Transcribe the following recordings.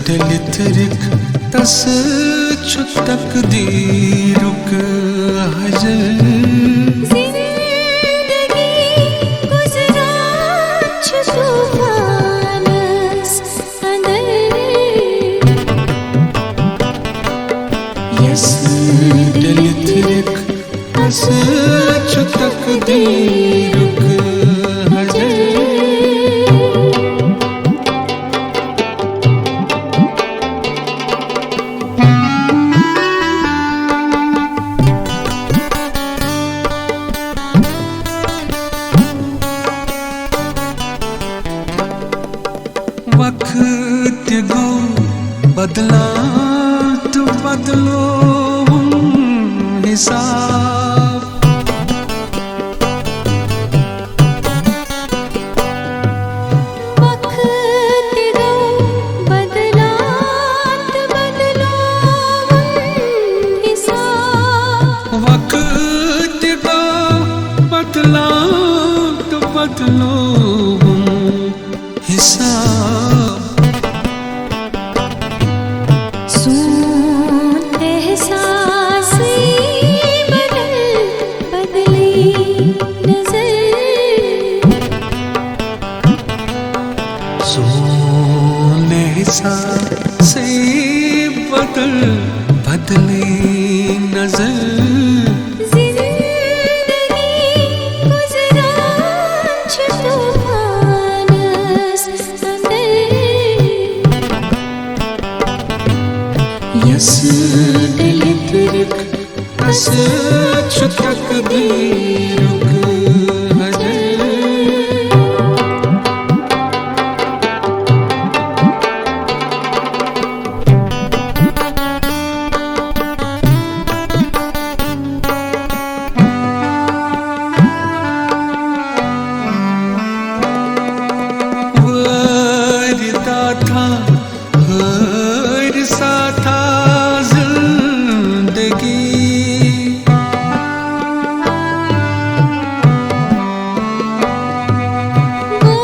डलितरिक तस छुतक दीरुक हजर जिंदगी गुजरा छुतुफानस अंदर यस डलितरिक तस छुतक दीरुक हजर वक्त गो बदला तो बदलो हिसाब वक्त गो बदला तो बदलो हिसाब वक्त गो बदला तो बदलो हिसाब सुन एहसास बदली नजर सुन एहसास बदली नजर यस डलितरिक तस छुतक दीरुक हजर वरदा था हर सा था जिंदगी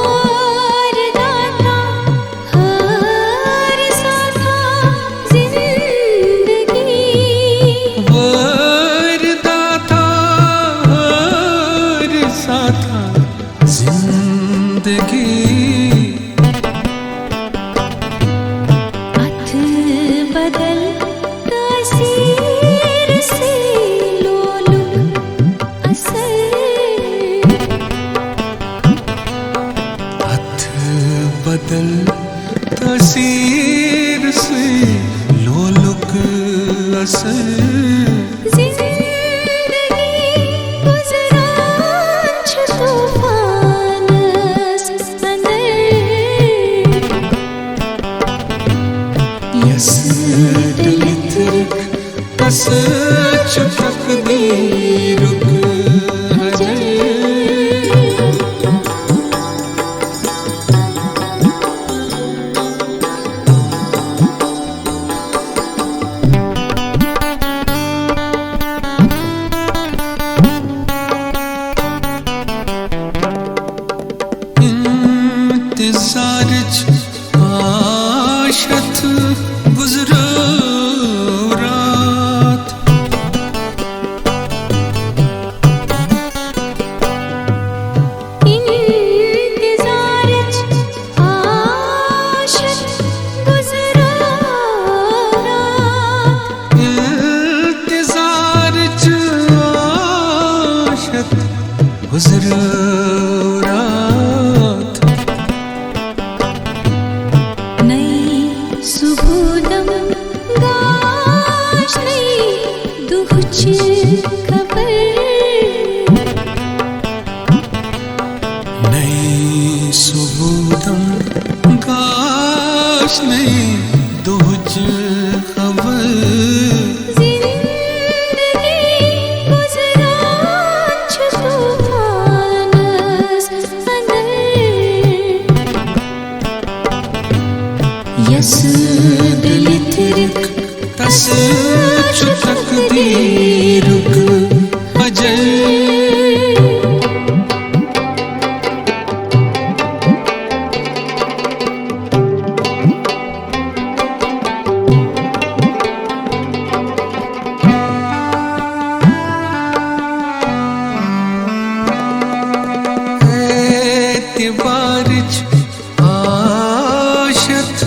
वरदा था हर सा था जिंदगी वरदा था हर सा था जिंदगी बदल तस्वीर से लोलुक असर हथ बदल तस्वीर से लोलुक असर जिंदगी गुजरा छुतुफानस अंदर यस डलितरिक तस छुतक दीरुक हजर इंतजार आशत गुजरो रात इंतजार आशत गुजरा रात इंतजार आशत गुजरो रात नई सुबुदम गाश नई दुख खबर नई सुबुदम गा तलाश में दुहच खबर जिंदगी गुजरान छ तूफानस अंदर यस दिल तिरक तस छु तकदीरुक अजर बारिश आशत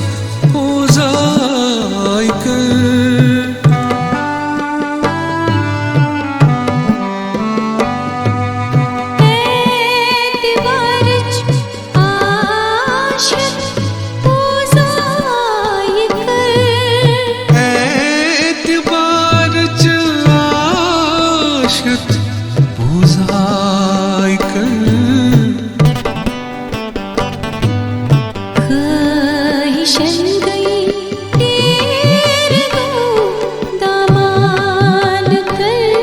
पूजाई कर बारिश आशत पूजाई कर बारिश आशत पूजाई कर ख्वाहिशन गई तेरे को दामान कर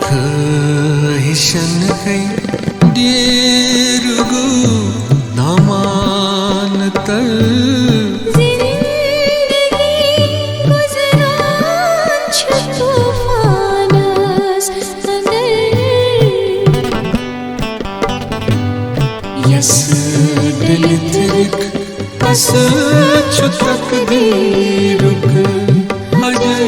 ख्वाहिशन गई देर गो दामान तर जिंदगी गुजरान छ तूफानस अंदर यस दिल तिरक तस छु तकदीरुक अजर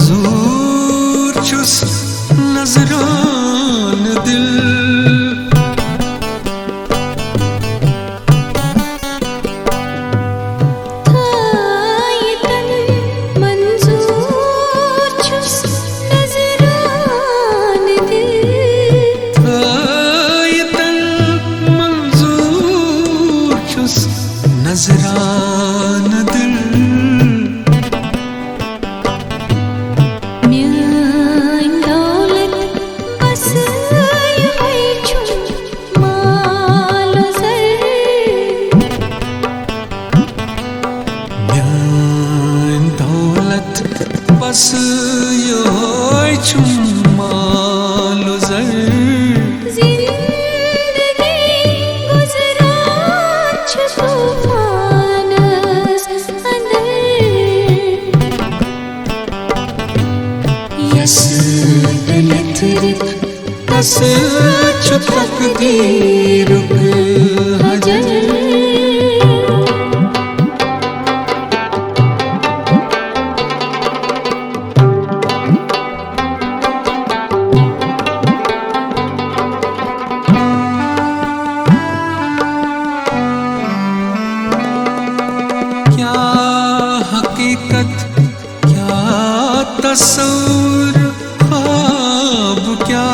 मंजूर छुस नजरान दिल मंजूर छुस नजरान दिल मंजूर छुस नजरान दिल म्यान दौलत बस यही छु मालो ज़र म्यान दौलत बस योई छु मालो ज़र जिंदगी गुजरान छ तूफानस अंदर यस दिल तिरक तस छु तकदीरुक अजर क्या हकीकत क्या तस्वीर ख्वाब क्या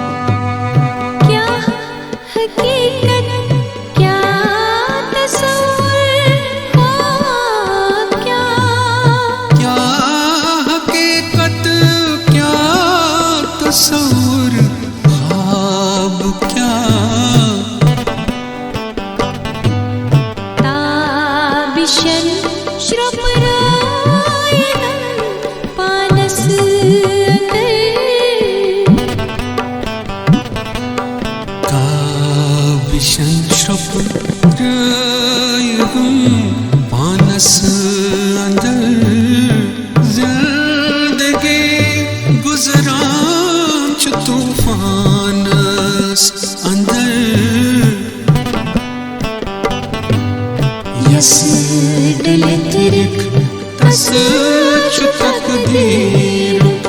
क्या हकीकत क्या तस्वीर ख्वाब क्या क्या हकीकत क्या तस्वीर ख्वाब क्या ताबिशन श्रुपरायन पानस अंदर ताबिशन श्रुपरायन पानस अंदर जिंदगी गुजरान छ तूफानस अंदर यस दिल तिरक तस छु तकदीरुक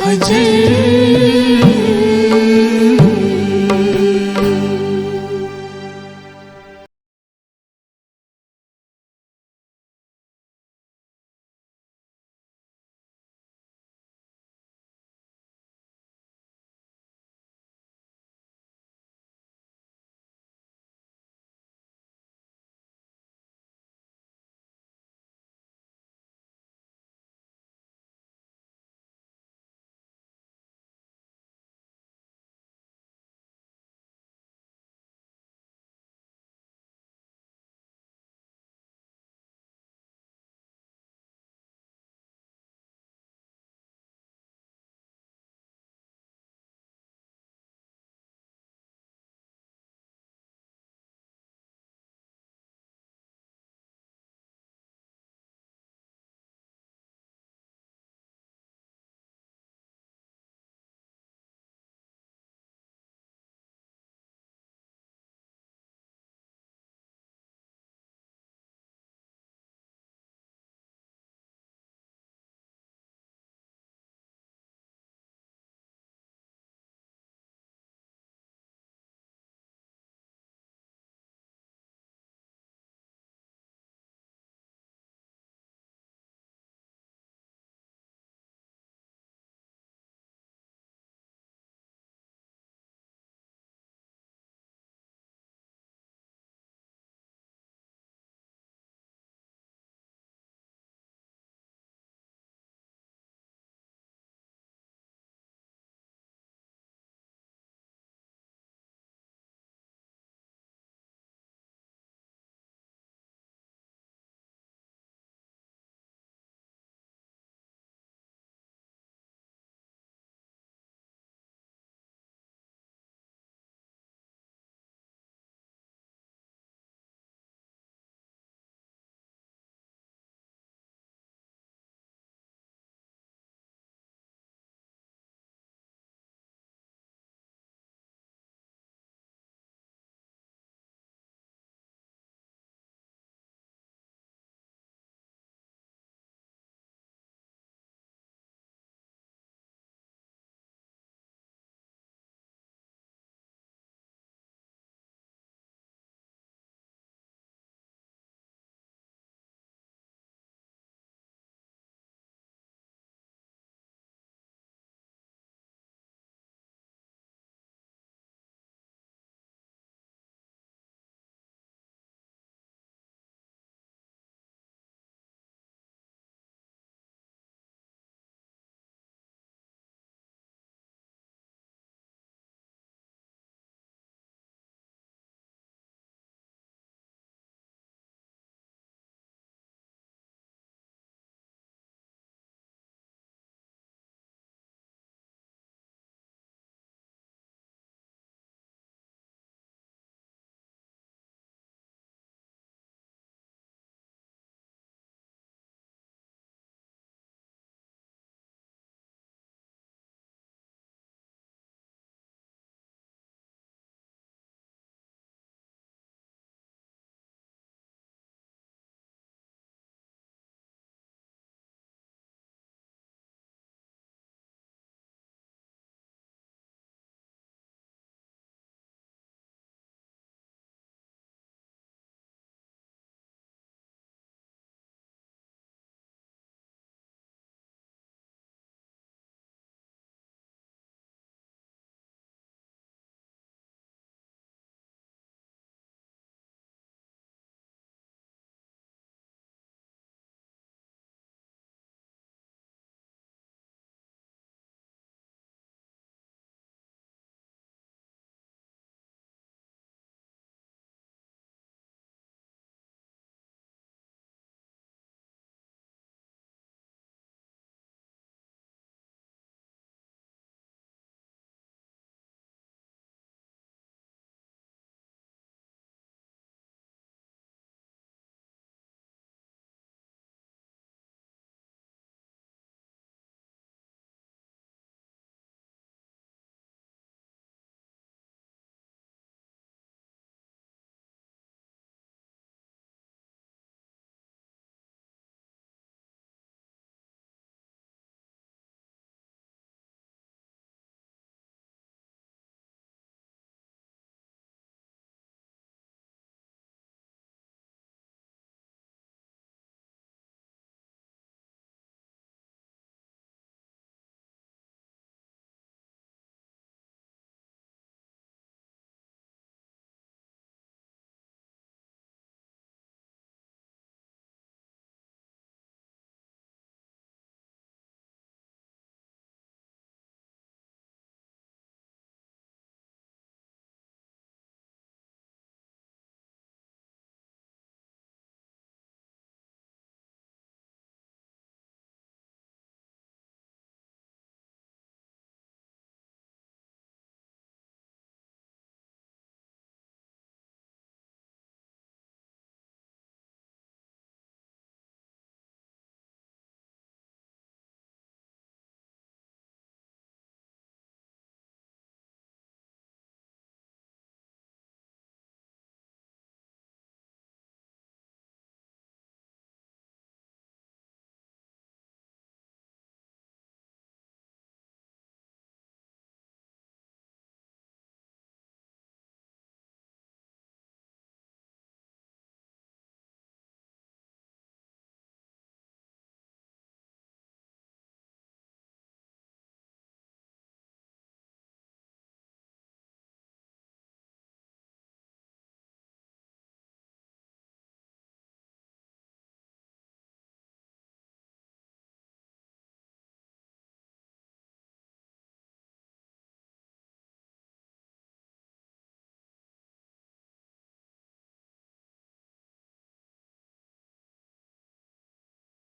अजर